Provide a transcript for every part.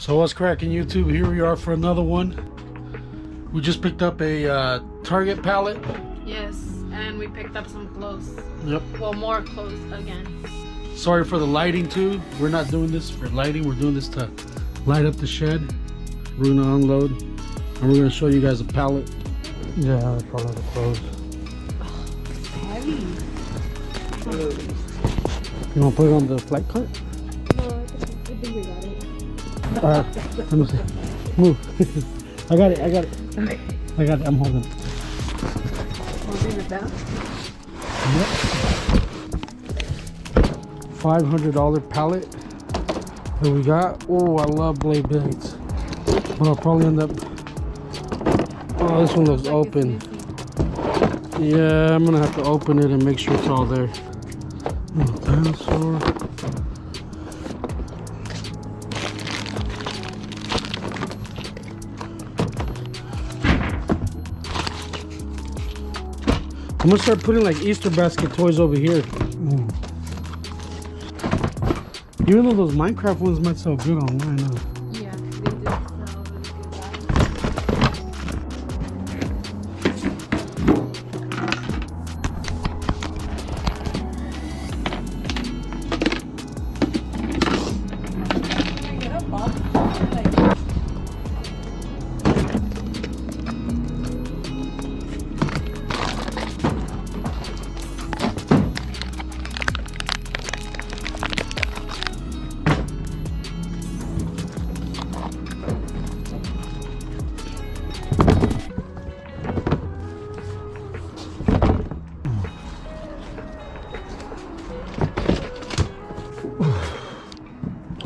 So what's cracking, YouTube? Here we are for another one. We just picked up a Target pallet. Yes, and we picked up some clothes. Yep. Well, more clothes again. Sorry for the lighting too. We're not doing this for lighting. We're doing this to light up the shed. We're gonna unload and we're gonna show you guys a pallet. Yeah, that's probably the clothes. It's heavy. You wanna put it on the flight cart? No, I think we got it. Let me see. Move. I got it. Okay. I got it. I'm holding it. Holding it down? Yep. $500 pallet that we got. Oh, I love blade blades. But I'll probably end up... Oh, this one looks open. Yeah, I'm gonna have to open it and make sure it's all there. Oh, dinosaur. I'm gonna start putting like Easter basket toys over here. Even though those Minecraft ones might sell good online, huh? Yeah, they did sell this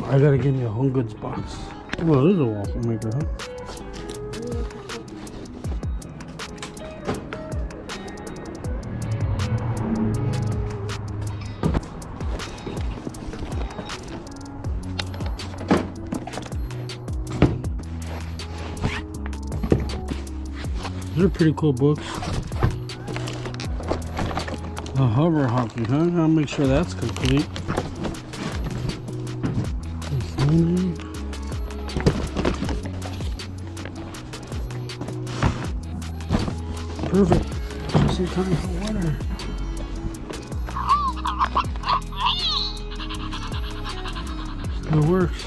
I gotta give me a home goods box. Well, this is a waffle maker, huh? These are pretty cool books. The hover hockey, huh? Gotta make sure that's complete. Perfect. Just in time for water. It works.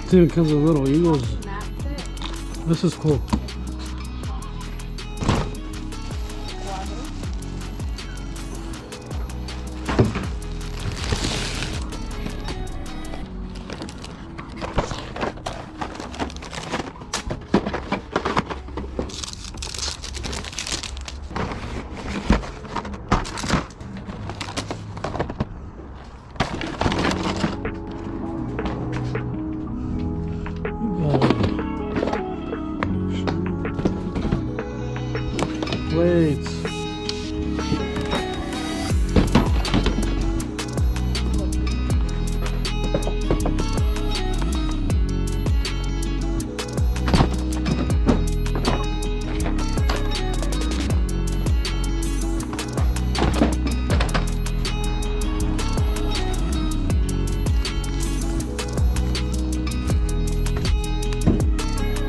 It even comes with little eagles. This is cool. Blades.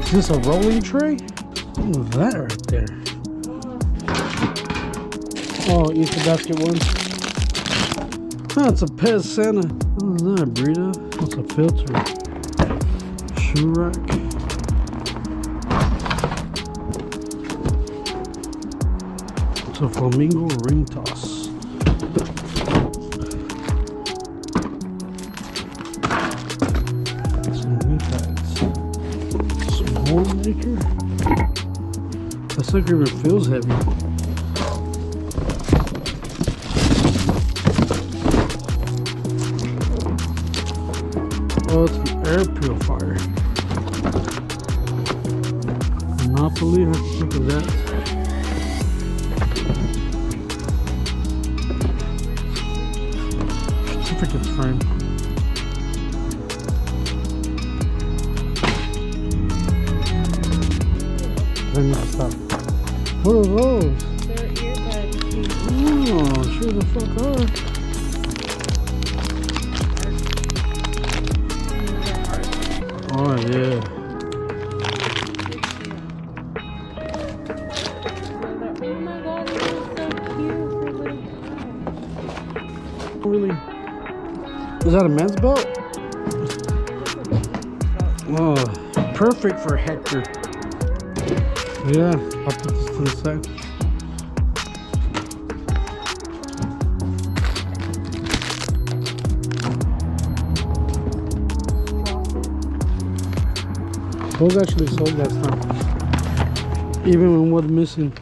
Is this a rolling tray? What was that right there? Oh, Easter basket one. Oh, it's a pet Santa. What is that, burrito? What's a filter? Shoe rack. It's a flamingo ring toss. Some knee pads. Small maker. That sucker even feels heavy. Oh, it's an air purifier. Monopoly, I have to think of that. Certificates frame. Then that stuff. What are those? They're earbuds. Oh, sure the fuck are. yeah. Oh my god, this is so cute for little guys. Really? Is that a men's belt? Oh, perfect for Hector. Yeah, I'll put this to the side. Those actually sold last time. Even when one missing.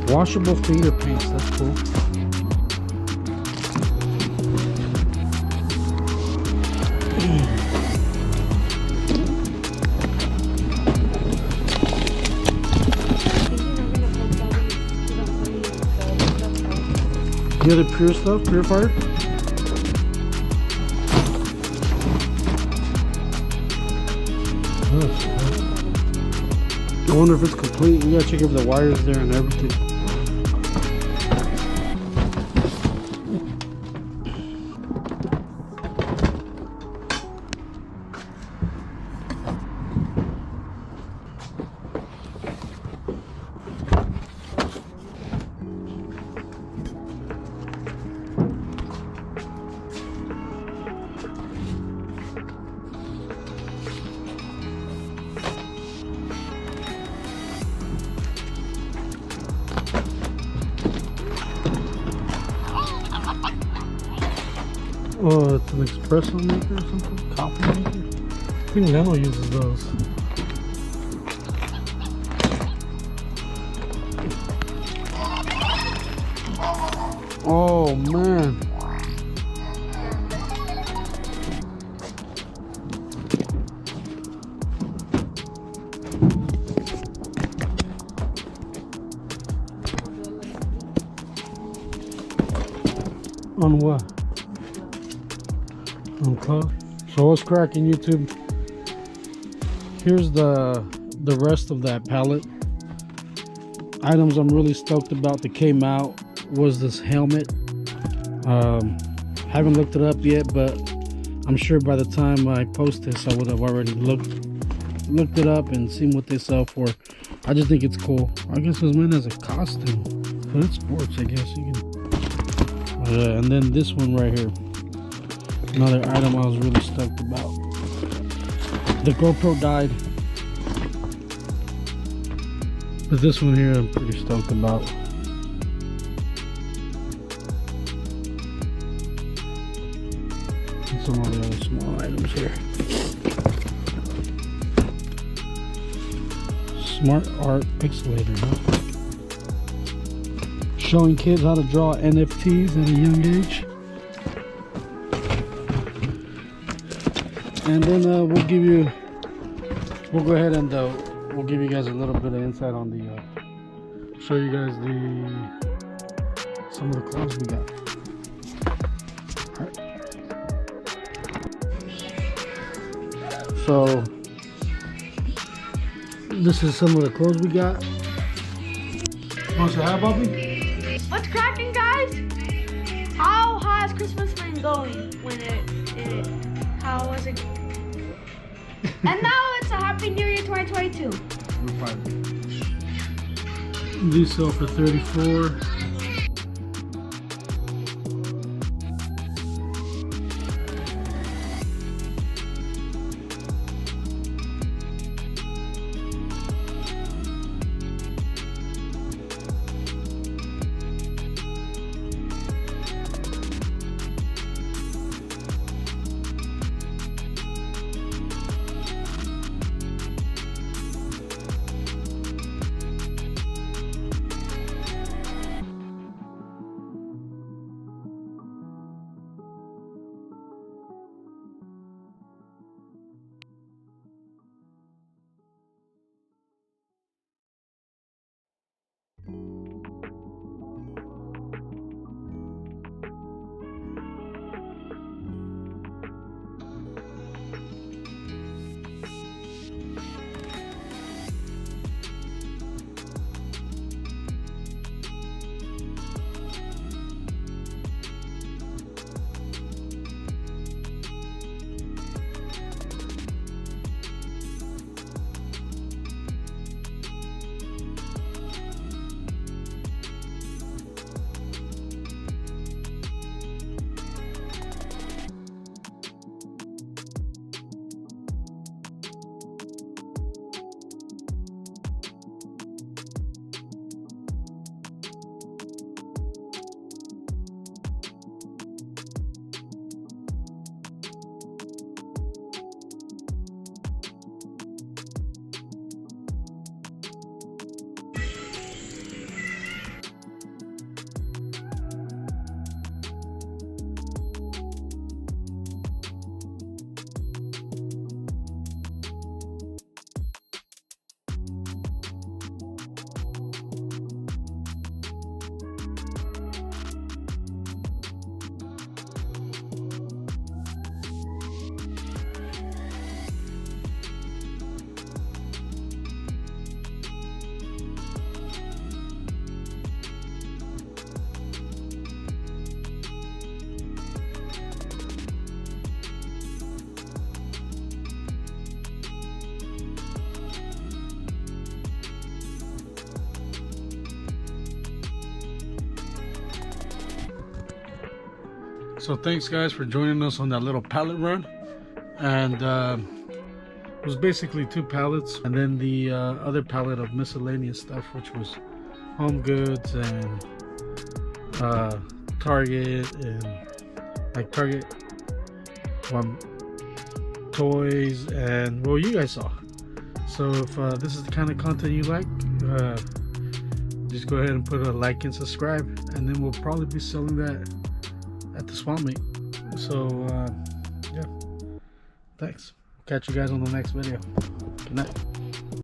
Washable finger paints, that's cool. The other pure stuff, purifier. I wonder if it's complete. We gotta check if the wire's there and everything. Oh, it's an espresso maker or something? Coffee maker? I think Nano uses those. Oh man. On what? On close. So what's cracking, YouTube? Here's the rest of that pallet. Items I'm really stoked about that came out was this helmet. Haven't looked it up yet, but I'm sure by the time I post this I would have already looked it up and seen what they sell for. I just think it's cool. I guess it was meant as a costume, but it's sports, I guess you can. And then this one right here, another item I was really stoked about. The GoPro died, but this one here I'm pretty stoked about. And some of the other small items here. Smart Art Pixelator, huh? Showing kids how to draw NFTs at a young age. And then we'll go ahead and we'll give you guys a little bit of insight on the show you guys some of the clothes we got. All right. So this is some of the clothes we got. Want to say hi, Bobby? What's cracking, guys? How has Christmas been going? How was it? And now it's a Happy New Year 2022. We're fine. These sell for $34. So thanks guys for joining us on that little pallet run. And it was basically 2 pallets, and then the other pallet of miscellaneous stuff, which was home goods and Target and like Target toys and well, you guys saw. So if this is the kind of content you like, just go ahead and put a like and subscribe, and then we'll probably be selling that at the swap meet. So yeah, thanks. Catch you guys on the next video. Good night.